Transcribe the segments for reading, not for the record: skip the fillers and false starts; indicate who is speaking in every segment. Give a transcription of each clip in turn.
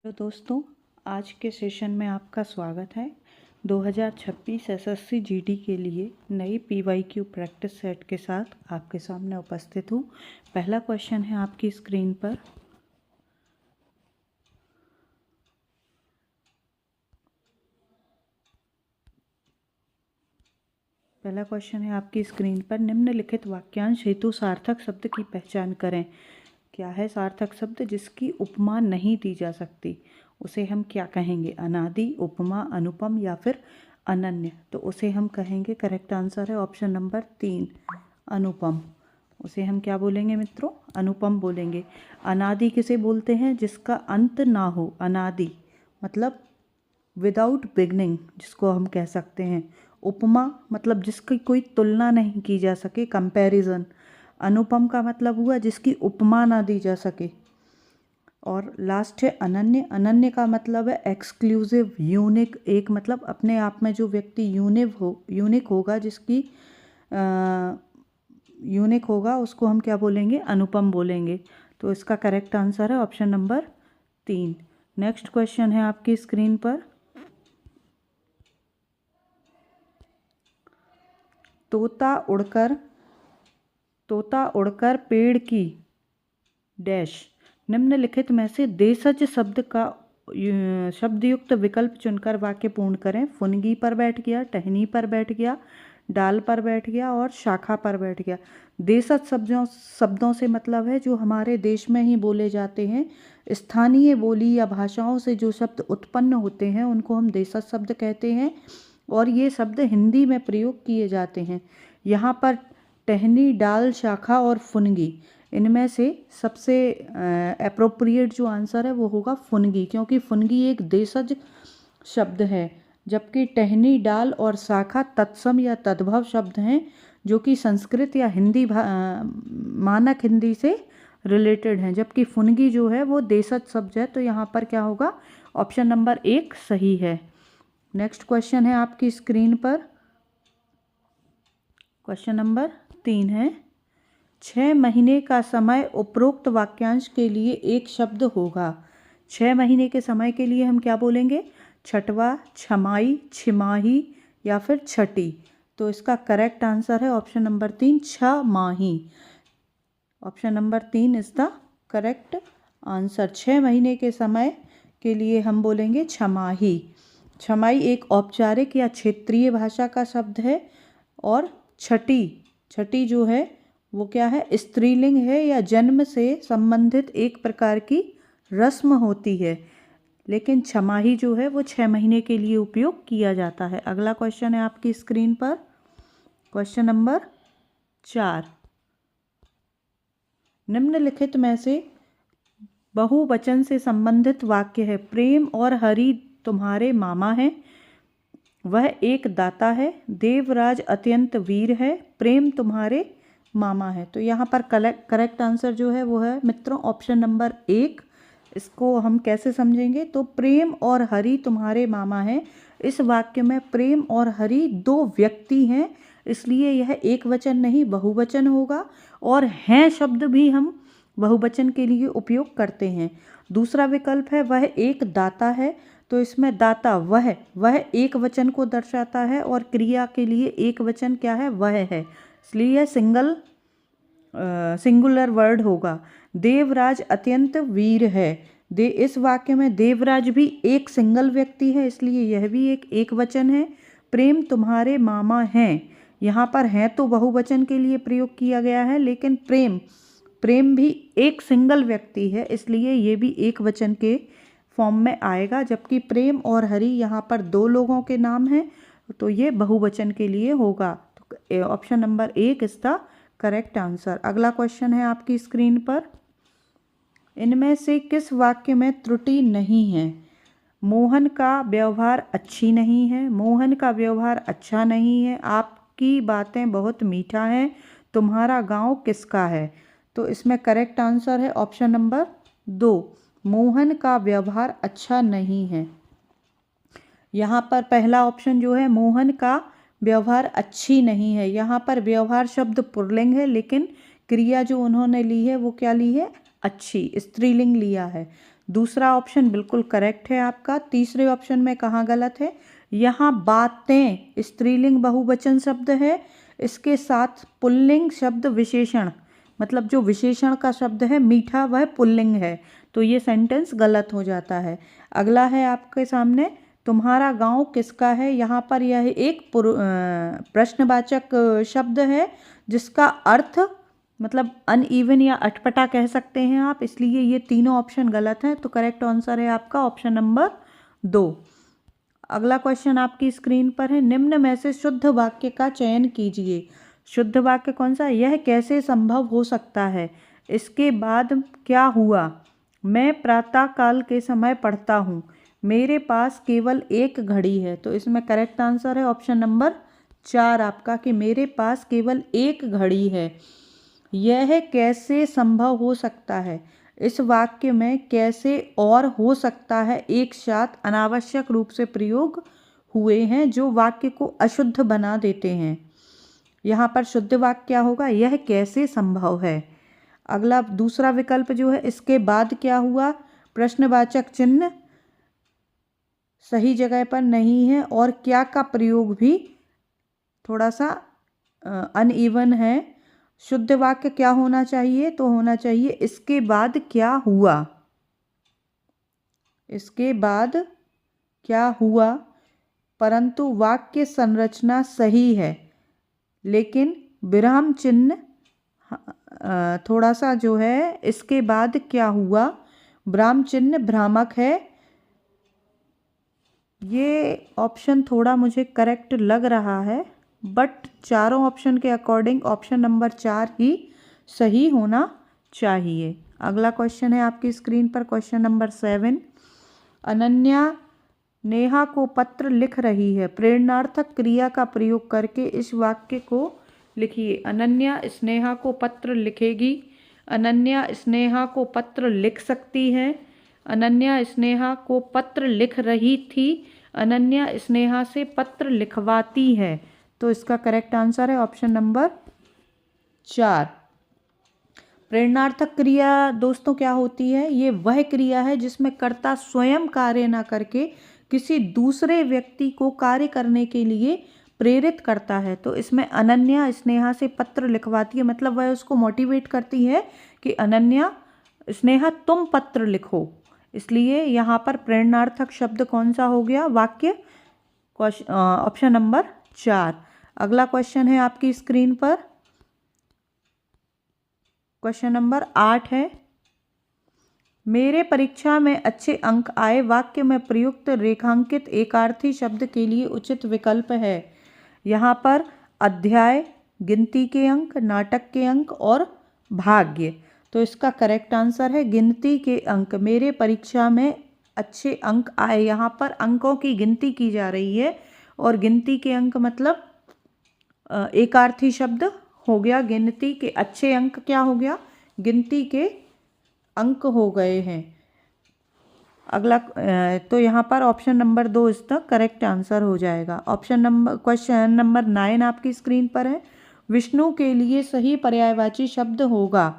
Speaker 1: तो दोस्तों, आज के सेशन में आपका स्वागत है। 2026 एसएससी जीडी के लिए नई पीवाईक्यू प्रैक्टिस सेट के साथ आपके सामने उपस्थित हूँ। पहला क्वेश्चन है आपकी स्क्रीन पर। पहला क्वेश्चन है आपकी स्क्रीन पर, निम्नलिखित वाक्यांश हेतु सार्थक शब्द की पहचान करें। क्या है सार्थक शब्द? जिसकी उपमा नहीं दी जा सकती उसे हम क्या कहेंगे? अनादि, उपमा, अनुपम या फिर अनन्य। तो उसे हम कहेंगे, करेक्ट आंसर है ऑप्शन नंबर 3, अनुपम। उसे हम क्या बोलेंगे मित्रों? अनुपम बोलेंगे। अनादि किसे बोलते हैं? जिसका अंत ना हो। अनादि मतलब विदाउट बिगनिंग, जिसको हम कह सकते हैं। उपमा मतलब जिसकी कोई तुलना नहीं की जा सके, कंपैरिजन। अनुपम का मतलब हुआ जिसकी उपमा ना दी जा सके। और लास्ट है अनन्य। अनन्य का मतलब है एक्सक्लूसिव, यूनिक। एक मतलब अपने आप में जो व्यक्ति यूनिक होगा, जिसकी यूनिक होगा, उसको हम क्या बोलेंगे? अनुपम बोलेंगे। तो इसका करेक्ट आंसर है ऑप्शन नंबर 3। नेक्स्ट क्वेश्चन है आपकी स्क्रीन पर। तोता उड़कर पेड़ की डैश। निम्नलिखित में से देशज शब्द का शब्दयुक्त विकल्प चुनकर वाक्य पूर्ण करें। फुनगी पर बैठ गया, टहनी पर बैठ गया, डाल पर बैठ गया और शाखा पर बैठ गया। देशज शब्दों से मतलब है जो हमारे देश में ही बोले जाते हैं। स्थानीय बोली या भाषाओं से जो शब्द उत्पन्न होते हैं उनको हम देशज शब्द कहते हैं, और ये शब्द हिंदी में प्रयोग किए जाते हैं। यहाँ पर टहनी, डाल, शाखा और फुनगी, इनमें से सबसे एप्रोप्रिएट जो आंसर है वो होगा फुनगी, क्योंकि फुनगी एक देशज शब्द है, जबकि टहनी, डाल और शाखा तत्सम या तद्भव शब्द हैं जो कि संस्कृत या हिंदी मानक हिंदी से रिलेटेड हैं, जबकि फुनगी जो है वो देशज शब्द है। तो यहाँ पर क्या होगा? ऑप्शन नंबर 1 सही है। नेक्स्ट क्वेश्चन है आपकी स्क्रीन पर। क्वेश्चन नंबर 3 है, 6 महीने का समय उपरोक्त वाक्यांश के लिए एक शब्द होगा। 6 महीने के समय के लिए हम क्या बोलेंगे? छठवा, छमाई, छिमाही या फिर छठी। तो इसका करेक्ट आंसर है ऑप्शन नंबर 3, छमाही। Option number 3 is the correct answer. 6 महीने के समय के लिए हम बोलेंगे छमाही। छमाई एक औपचारिक या क्षेत्रीय भाषा का शब्द है। और छठी जो है वो क्या है? स्त्रीलिंग है या जन्म से संबंधित एक प्रकार की रस्म होती है। लेकिन छमाही जो है वो 6 महीने के लिए उपयोग किया जाता है। अगला क्वेश्चन है आपकी स्क्रीन पर। क्वेश्चन नंबर 4, निम्नलिखित में से बहुवचन से संबंधित वाक्य है। प्रेम और हरि तुम्हारे मामा हैं, वह एक दाता है, देवराज अत्यंत वीर है, प्रेम तुम्हारे मामा है। तो यहाँ पर करेक्ट आंसर जो है वो है मित्रों ऑप्शन नंबर 1। इसको हम कैसे समझेंगे? तो प्रेम और हरि तुम्हारे मामा हैं, इस वाक्य में प्रेम और हरि 2 व्यक्ति हैं, इसलिए यह एक वचन नहीं बहुवचन होगा। और हैं शब्द भी हम बहुवचन के लिए उपयोग करते हैं। दूसरा विकल्प है वह एक दाता है, तो इसमें दाता वह एक वचन को दर्शाता है, और क्रिया के लिए एक वचन क्या है? वह है, इसलिए यह सिंगुलर वर्ड होगा। देवराज अत्यंत वीर है, इस वाक्य में देवराज भी एक सिंगल व्यक्ति है, इसलिए यह भी एक वचन है। प्रेम तुम्हारे मामा हैं, यहाँ पर हैं तो बहुवचन के लिए प्रयोग किया गया है, लेकिन प्रेम भी एक सिंगल व्यक्ति है, इसलिए ये भी एक वचन के फॉर्म में आएगा। जबकि प्रेम और हरि यहाँ पर 2 लोगों के नाम हैं, तो ये बहुवचन के लिए होगा। तो option number 1 is the correct answer. अगला क्वेश्चन है आपकी स्क्रीन पर, इनमें से किस वाक्य में त्रुटि नहीं है? मोहन का व्यवहार अच्छी नहीं है, मोहन का व्यवहार अच्छा नहीं है, आपकी बातें बहुत मीठा है, तुम्हारा गांव किसका है? तो इसमें करेक्ट आंसर है ऑप्शन नंबर 2, मोहन का व्यवहार अच्छा नहीं है। यहाँ पर पहला ऑप्शन जो है मोहन का व्यवहार अच्छी नहीं है, यहाँ पर व्यवहार शब्द पुल्लिंग है, लेकिन क्रिया जो उन्होंने ली है वो क्या ली है? अच्छी, स्त्रीलिंग लिया है। दूसरा ऑप्शन बिल्कुल करेक्ट है आपका। तीसरे ऑप्शन में कहाँ गलत है? यहाँ बातें स्त्रीलिंग बहुवचन शब्द है, इसके साथ पुल्लिंग शब्द विशेषण, मतलब जो विशेषण का शब्द है मीठा वह पुल्लिंग है, तो ये सेंटेंस गलत हो जाता है। अगला है आपके सामने, तुम्हारा गांव किसका है? यहाँ पर यह एक प्रश्नवाचक शब्द है जिसका अर्थ मतलब अनइवन या अटपटा कह सकते हैं आप, इसलिए ये तीनों ऑप्शन गलत हैं। तो करेक्ट आंसर है आपका ऑप्शन नंबर 2। अगला क्वेश्चन आपकी स्क्रीन पर है, निम्न में से शुद्ध वाक्य का चयन कीजिए। शुद्ध वाक्य कौन सा? यह कैसे संभव हो सकता है? इसके बाद क्या हुआ? मैं प्रातः काल के समय पढ़ता हूँ। मेरे पास केवल एक घड़ी है। तो इसमें करेक्ट आंसर है ऑप्शन नंबर 4 आपका, कि मेरे पास केवल एक घड़ी है। यह कैसे संभव हो सकता है? इस वाक्य में कैसे और हो सकता है एक साथ अनावश्यक रूप से प्रयोग हुए हैं जो वाक्य को अशुद्ध बना देते हैं। यहाँ पर शुद्ध वाक्य क्या होगा? यह कैसे संभव है। अगला दूसरा विकल्प जो है, इसके बाद क्या हुआ? प्रश्नवाचक चिन्ह सही जगह पर नहीं है और क्या का प्रयोग भी थोड़ा सा अनइवन है। शुद्ध वाक्य क्या होना चाहिए? तो होना चाहिए इसके बाद क्या हुआ। इसके बाद क्या हुआ, परंतु वाक्य संरचना सही है, लेकिन विराम चिन्ह थोड़ा सा जो है, इसके बाद क्या हुआ, विराम चिन्ह भ्रामक है। ये ऑप्शन थोड़ा मुझे करेक्ट लग रहा है, बट चारों ऑप्शन के अकॉर्डिंग ऑप्शन नंबर 4 ही सही होना चाहिए। अगला क्वेश्चन है आपकी स्क्रीन पर, क्वेश्चन नंबर 7। अनन्या नेहा को पत्र लिख रही है। प्रेरणार्थक क्रिया का प्रयोग करके इस वाक्य को लिखिए। अनन्या स्नेहा को पत्र लिखेगी। अनन्या स्नेहा को पत्र लिख सकती है। अनन्या स्नेहा को पत्र लिख रही थी। अनन्या स्नेहा से पत्र लिखवाती है। तो इसका करेक्ट आंसर है ऑप्शन नंबर 4। प्रेरणार्थक क्रिया दोस्तों क्या होती है? ये वह क्रिया है जिसमें कर्ता स्वयं कार्य ना करके किसी दूसरे व्यक्ति को कार्य करने के लिए प्रेरित करता है। तो इसमें अनन्या स्नेहा से पत्र लिखवाती है, मतलब वह उसको मोटिवेट करती है कि अनन्या स्नेहा तुम पत्र लिखो। इसलिए यहाँ पर प्रेरणार्थक शब्द कौन सा हो गया वाक्य? Option number 4। अगला क्वेश्चन है आपकी स्क्रीन पर, क्वेश्चन नंबर 8 है। मेरे परीक्षा में अच्छे अंक आए वाक्य में प्रयुक्त रेखांकित एकार्थी शब्द के लिए उचित विकल्प है। यहाँ पर अध्याय, गिनती के अंक, नाटक के अंक और भाग्य। तो इसका करेक्ट आंसर है गिनती के अंक। मेरे परीक्षा में अच्छे अंक आए, यहाँ पर अंकों की गिनती की जा रही है और गिनती के अंक मतलब एकार्थी शब्द हो गया। गिनती के अच्छे अंक क्या हो गया? गिनती के अंक हो गए हैं। अगला तो यहाँ पर ऑप्शन नंबर 2 इसका करेक्ट आंसर हो जाएगा। क्वेश्चन नंबर 9 आपकी स्क्रीन पर है। विष्णु के लिए सही पर्यायवाची शब्द होगा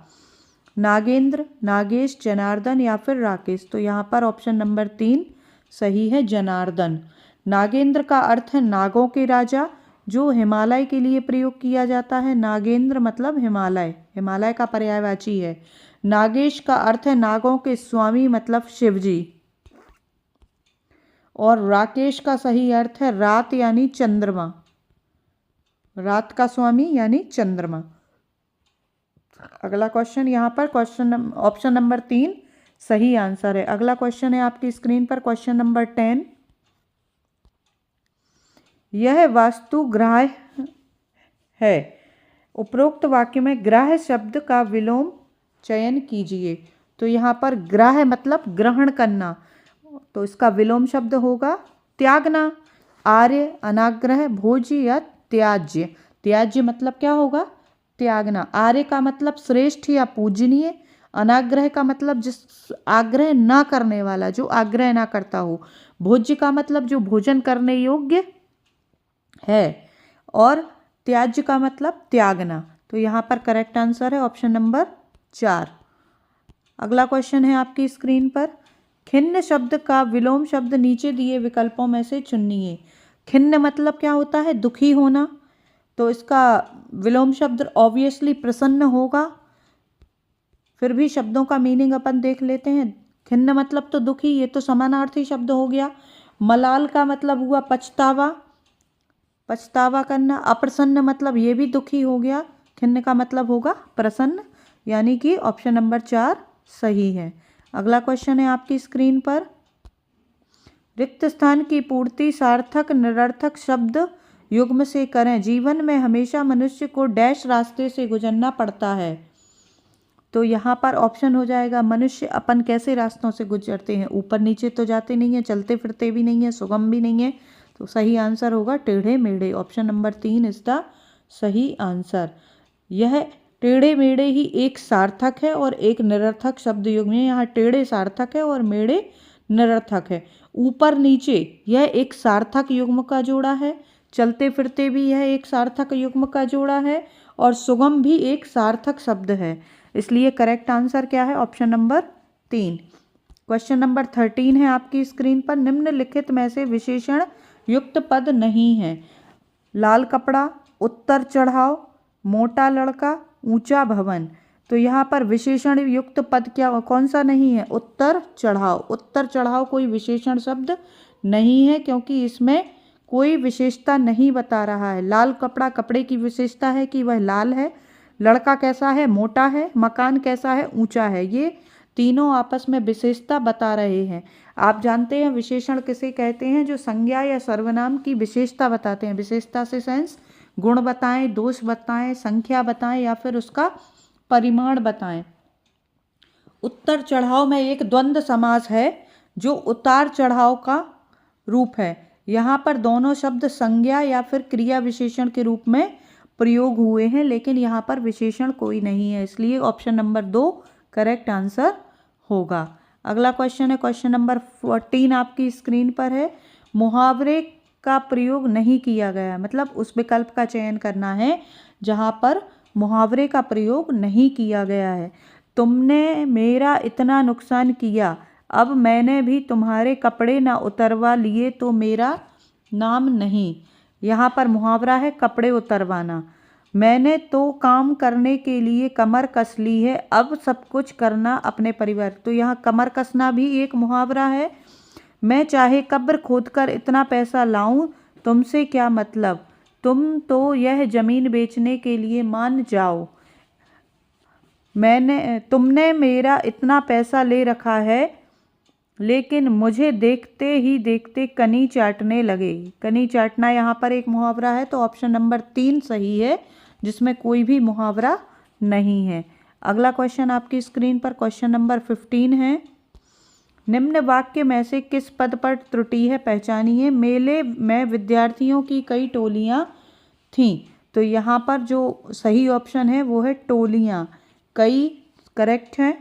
Speaker 1: नागेंद्र, नागेश, जनार्दन या फिर राकेश। तो यहाँ पर ऑप्शन नंबर 3 सही है, जनार्दन। नागेंद्र का अर्थ है नागों के राजा, जो हिमालय के लिए प्रयोग किया जाता है। नागेंद्र मतलब हिमालय, हिमालय का पर्यायवाची है। नागेश का अर्थ है नागों के स्वामी, मतलब शिवजी। और राकेश का सही अर्थ है रात यानी चंद्रमा, रात का स्वामी यानी चंद्रमा। अगला क्वेश्चन यहाँ पर ऑप्शन नंबर 3 सही आंसर है। अगला क्वेश्चन है आपकी स्क्रीन पर, क्वेश्चन नंबर 10। यह वास्तु ग्राह्य है। उपरोक्त वाक्य में ग्राह्य शब्द का विलोम चयन कीजिए। तो यहाँ पर ग्राह्य मतलब ग्रहण करना, तो इसका विलोम शब्द होगा त्यागना। आर्य, अनाग्रह, भोज्य या त्याज्य। त्याज्य मतलब क्या होगा? त्यागना। आर्य का मतलब श्रेष्ठ या पूजनीय। अनाग्रह का मतलब जिस आग्रह ना करने वाला, जो आग्रह ना करता हो। भोज्य का मतलब जो भोजन करने योग्य है। और त्याज्य का मतलब त्यागना। तो यहाँ पर करेक्ट आंसर है ऑप्शन नंबर 4। अगला क्वेश्चन है आपकी स्क्रीन पर, खिन्न शब्द का विलोम शब्द नीचे दिए विकल्पों में से चुनिए। खिन्न मतलब क्या होता है? दुखी होना, तो इसका विलोम शब्द ऑब्वियसली प्रसन्न होगा। फिर भी शब्दों का मीनिंग अपन देख लेते हैं। खिन्न मतलब तो दुखी, ये तो समानार्थी शब्द हो गया। मलाल का मतलब हुआ पछतावा, पछतावा करना। अप्रसन्न मतलब ये भी दुखी हो गया। खिन्न का मतलब होगा प्रसन्न, यानी कि ऑप्शन नंबर 4 सही है। अगला क्वेश्चन है आपकी स्क्रीन पर। रिक्त स्थान की पूर्ति सार्थक निरर्थक शब्द युग्म से करें। जीवन में हमेशा मनुष्य को डैश रास्ते से गुजरना पड़ता है। तो यहाँ पर ऑप्शन हो जाएगा मनुष्य अपन कैसे रास्तों से गुजरते हैं? ऊपर नीचे तो जाते नहीं हैं, चलते फिरते भी नहीं है, सुगम भी नहीं है। तो सही आंसर होगा टेढ़े मेढ़े। ऑप्शन नंबर 3 इज द सही आंसर। यह टेढ़े मेढ़े ही एक सार्थक है और एक निरर्थक शब्द युग्म है। यहाँ टेढ़े सार्थक है और मेढ़े निरर्थक है। ऊपर नीचे यह एक सार्थक युग्म का जोड़ा है। चलते फिरते भी यह एक सार्थक युग्म का जोड़ा है और सुगम भी एक सार्थक शब्द है। इसलिए करेक्ट आंसर क्या है? Option number 3। क्वेश्चन नंबर 13 है आपकी स्क्रीन पर। निम्नलिखित में से विशेषण युक्त पद नहीं है। लाल कपड़ा, उत्तर चढ़ाव, मोटा लड़का, ऊंचा भवन। तो यहाँ पर विशेषण युक्त पद क्या कौन सा नहीं है? उत्तर चढ़ाव। उत्तर चढ़ाव कोई विशेषण शब्द नहीं है क्योंकि इसमें कोई विशेषता नहीं बता रहा है। लाल कपड़ा, कपड़े की विशेषता है कि वह लाल है। लड़का कैसा है? मोटा है। मकान कैसा है? ऊंचा है। ये तीनों आपस में विशेषता बता रहे हैं। आप जानते हैं विशेषण किसे कहते हैं? जो संज्ञा या सर्वनाम की विशेषता बताते हैं। विशेषता से सेंस गुण बताएं, दोष बताएं, संख्या बताएं या फिर उसका परिमाण बताएं। उत्तर चढ़ाव में एक द्वंद्व समास है जो उतार चढ़ाव का रूप है। यहाँ पर दोनों शब्द संज्ञा या फिर क्रिया विशेषण के रूप में प्रयोग हुए हैं, लेकिन यहाँ पर विशेषण कोई नहीं है। इसलिए ऑप्शन नंबर 2 करेक्ट आंसर होगा। अगला क्वेश्चन है क्वेश्चन नंबर 14 आपकी स्क्रीन पर है। मुहावरे का प्रयोग नहीं किया गया, मतलब उस विकल्प का चयन करना है जहाँ पर मुहावरे का प्रयोग नहीं किया गया है। तुमने मेरा इतना नुकसान किया, अब मैंने भी तुम्हारे कपड़े ना उतरवा लिए तो मेरा नाम नहीं। यहाँ पर मुहावरा है कपड़े उतरवाना। मैंने तो काम करने के लिए कमर कस ली है, अब सब कुछ करना अपने परिवार। तो यहाँ कमर कसना भी एक मुहावरा है। मैं चाहे कब्र खोदकर इतना पैसा लाऊं, तुमसे क्या मतलब, तुम तो यह जमीन बेचने के लिए मान जाओ। तुमने मेरा इतना पैसा ले रखा है, लेकिन मुझे देखते ही देखते कनी चाटने लगे। कनी चाटना यहाँ पर एक मुहावरा है। तो ऑप्शन नंबर 3 सही है, जिसमें कोई भी मुहावरा नहीं है। अगला क्वेश्चन आपकी स्क्रीन पर क्वेश्चन नंबर 15 है। निम्न वाक्य में से किस पद पर त्रुटि है पहचानिए। मेले में विद्यार्थियों की कई टोलियाँ थीं। तो यहाँ पर जो सही ऑप्शन है वो है टोलियाँ। कई करेक्ट है।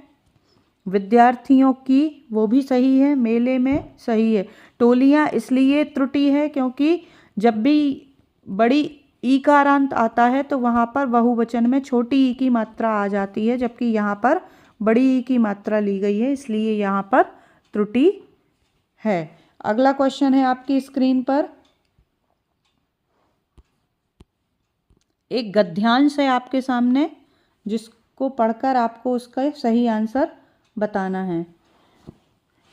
Speaker 1: विद्यार्थियों की वो भी सही है, मेले में सही है। टोलियाँ इसलिए त्रुटि है क्योंकि जब भी बड़ी ई कारांत आता है तो वहाँ पर बहुवचन में छोटी ई की मात्रा आ जाती है, जबकि यहाँ पर बड़ी ई की मात्रा ली गई है, इसलिए यहाँ पर त्रुटि है। अगला क्वेश्चन है आपकी स्क्रीन पर। एक गद्यांश है आपके सामने जिसको पढ़कर आपको उसका सही आंसर बताना है।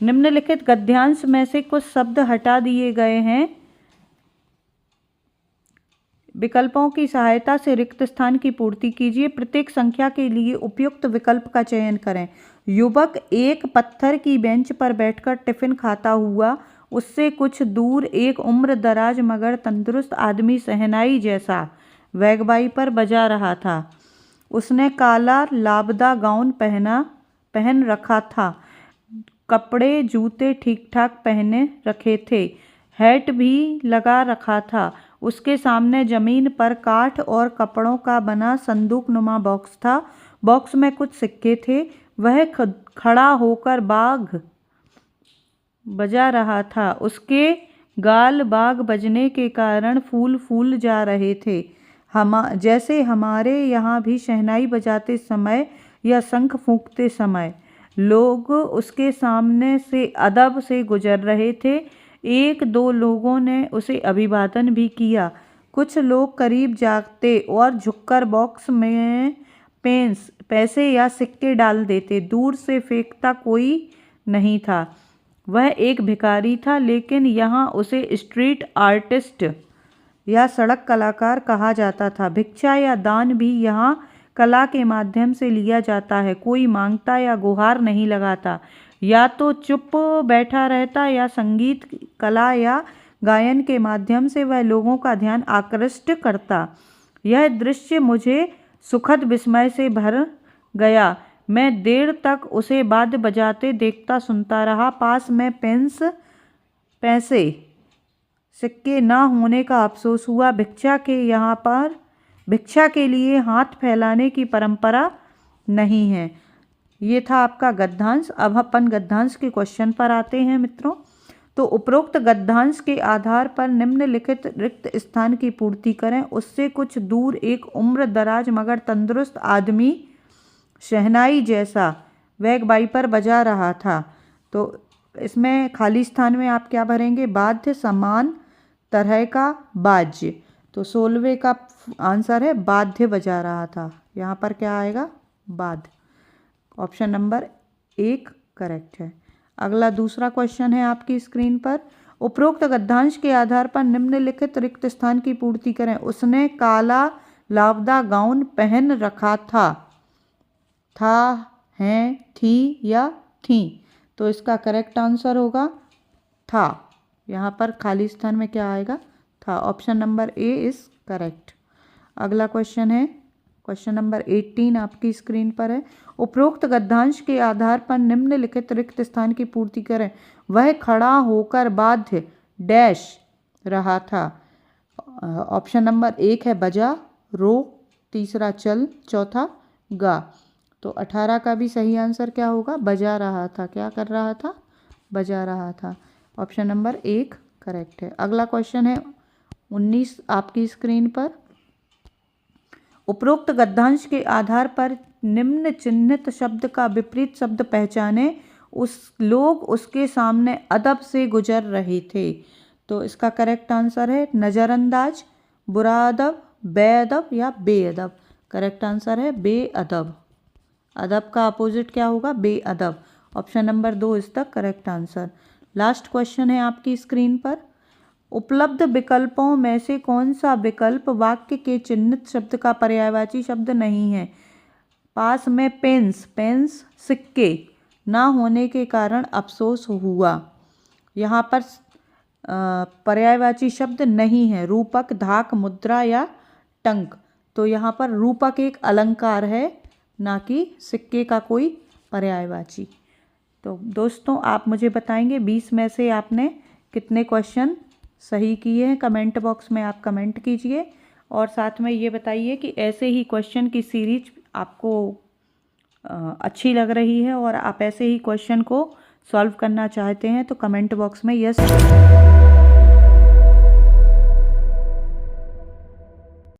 Speaker 1: निम्नलिखित गद्यांश में से कुछ शब्द हटा दिए गए हैं। विकल्पों की सहायता से रिक्त स्थान की पूर्ति कीजिए। प्रत्येक संख्या के लिए उपयुक्त विकल्प का चयन करें। युवक एक पत्थर की बेंच पर बैठकर टिफिन खाता हुआ, उससे कुछ दूर एक उम्र दराज मगर तंदुरुस्त आदमी शहनाई जैसा वैगवाई पर बजा रहा था। उसने काला लाबदा गाउन पहन रखा था। कपड़े जूते ठीक ठाक पहने रखे थे। हैट भी लगा रखा था। उसके सामने जमीन पर काठ और कपड़ों का बना संदूक नुमा बॉक्स था। बॉक्स में कुछ सिक्के थे। वह खड़ा होकर बाग बजा रहा था। उसके गाल बाग बजने के कारण फूल जा रहे थे। जैसे हमारे यहाँ भी शहनाई बजाते समय या शंख फूंकते समय। लोग उसके सामने से अदब से गुजर रहे थे। एक दो लोगों ने उसे अभिवादन भी किया। कुछ लोग करीब जाते और झुककर बॉक्स में पैसे या सिक्के डाल देते। दूर से फेंकता कोई नहीं था। वह एक भिखारी था, लेकिन यहाँ उसे स्ट्रीट आर्टिस्ट या सड़क कलाकार कहा जाता था। भिक्षा या दान भी यहाँ कला के माध्यम से लिया जाता है। कोई मांगता या गुहार नहीं लगाता, या तो चुप बैठा रहता या संगीत, कला या गायन के माध्यम से वह लोगों का ध्यान आकृष्ट करता। यह दृश्य मुझे सुखद विस्मय से भर गया। मैं देर तक उसे वाद्य बजाते देखता सुनता रहा। पास में पैसे सिक्के ना होने का अफसोस हुआ। भिक्षा के लिए हाथ फैलाने की परंपरा नहीं है। ये था आपका गद्यांश। अब अपन गद्यांश के क्वेश्चन पर आते हैं मित्रों। तो उपरोक्त गद्यांश के आधार पर निम्नलिखित रिक्त स्थान की पूर्ति करें। उससे कुछ दूर एक उम्र दराज मगर तंदुरुस्त आदमी शहनाई जैसा वैग वाइपर बजा रहा था। तो इसमें खाली स्थान में आप क्या भरेंगे? बाध्य, समान तरह का बाज्य। तो 16वें का आंसर है बाध्य बजा रहा था। यहाँ पर क्या आएगा? बाध्य। ऑप्शन नंबर 1 करेक्ट है। अगला दूसरा क्वेश्चन है आपकी स्क्रीन पर। उपरोक्त गद्यांश के आधार पर निम्नलिखित रिक्त स्थान की पूर्ति करें। उसने काला लावदा गाउन पहन रखा था। है, थी या थी? तो इसका करेक्ट आंसर होगा था। यहाँ पर खाली स्थान में क्या आएगा? था। Option number A is correct. अगला क्वेश्चन है क्वेश्चन नंबर 18 आपकी स्क्रीन पर है। उपरोक्त गद्यांश के आधार पर निम्नलिखित रिक्त स्थान की पूर्ति करें। वह खड़ा होकर बाध्य डैश रहा था। ऑप्शन नंबर 1 है बजा, रो, तीसरा चल, चौथा गा। तो 18 का भी सही आंसर क्या होगा? बजा रहा था। क्या कर रहा था? बजा रहा था। ऑप्शन नंबर 1 करेक्ट है। अगला क्वेश्चन है 19 आपकी स्क्रीन पर। उपरोक्त गद्यांश के आधार पर निम्न चिन्हित शब्द का विपरीत शब्द पहचाने। लोग उसके सामने अदब से गुजर रहे थे। तो इसका करेक्ट आंसर है नज़रअंदाज, बुरा अदब, बेअदब या बेअदब। करेक्ट आंसर है बेअदब। अदब का अपोजिट क्या होगा? बेअदब। Option number 2 is the correct answer. Last question है आपकी स्क्रीन पर। उपलब्ध विकल्पों में से कौन सा विकल्प वाक्य के चिन्हित शब्द का पर्यायवाची शब्द नहीं है? पास में पेंस सिक्के ना होने के कारण अफसोस हुआ। यहाँ पर पर्यायवाची शब्द नहीं है। रूपक, धाक, मुद्रा या टंक। तो यहाँ पर रूपक एक अलंकार है, ना कि सिक्के का कोई पर्यायवाची। तो दोस्तों आप मुझे बताएंगे 20 में से आपने कितने क्वेश्चन सही किए हैं? कमेंट बॉक्स में आप कमेंट कीजिए और साथ में ये बताइए कि ऐसे ही क्वेश्चन की सीरीज आपको अच्छी लग रही है और आप ऐसे ही क्वेश्चन को सॉल्व करना चाहते हैं तो कमेंट बॉक्स में यस